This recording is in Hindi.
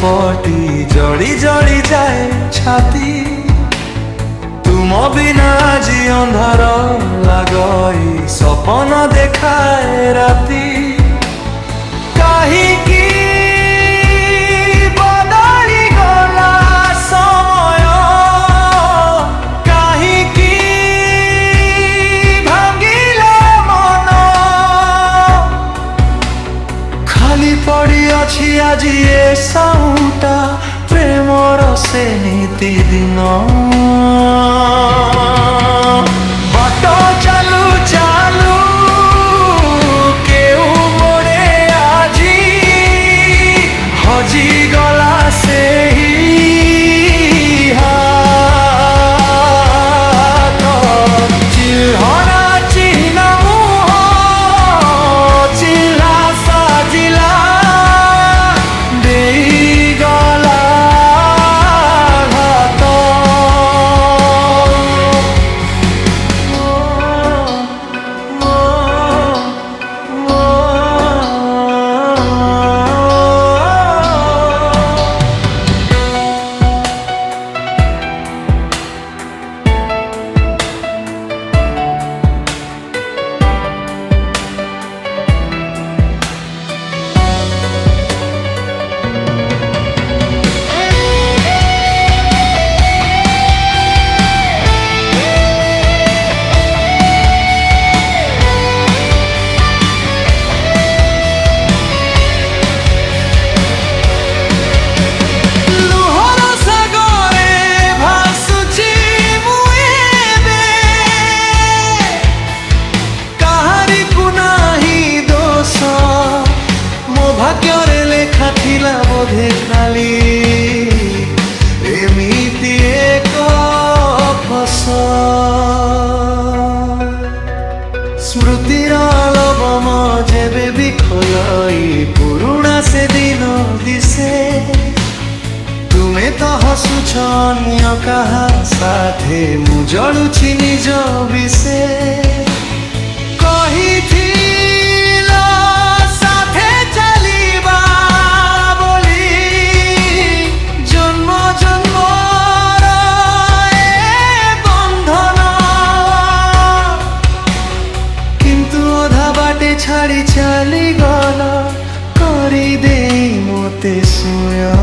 लुपटी जड़ी जड़ी जाए छाती तुम बिना जी अंधार लगई सपन देखाए राती काहीकि बदली गला समय काहीकि भांगिला मन खाली पड़ी अछि आज ये साउटा प्रेमर से नीति दिन बाट चालू चालू केउ मोड़े आजी हजी गला से ही हाथ चिन्हना चिन्ह चिल्ला साजिला भाग्ୟରେ ଲେଖା ଥିଲା ବୋଧେ ଖାଲି ଏମିତି ଏକ ଫସ ସ୍ମୃତିର ଆଲବମ ଯେବେ ବି ଖୋଲଇ ପୁରୁଣା ସେ ଦିନ ଦିଶେ ତୁମେ ତ ହସୁଛ ଅନ୍ୟ କାହା ସାଥେ ମୁଁ ଜଳୁଛି ନିଜ ବିଷେ छाड़ी चली गल करी दे मोते सुया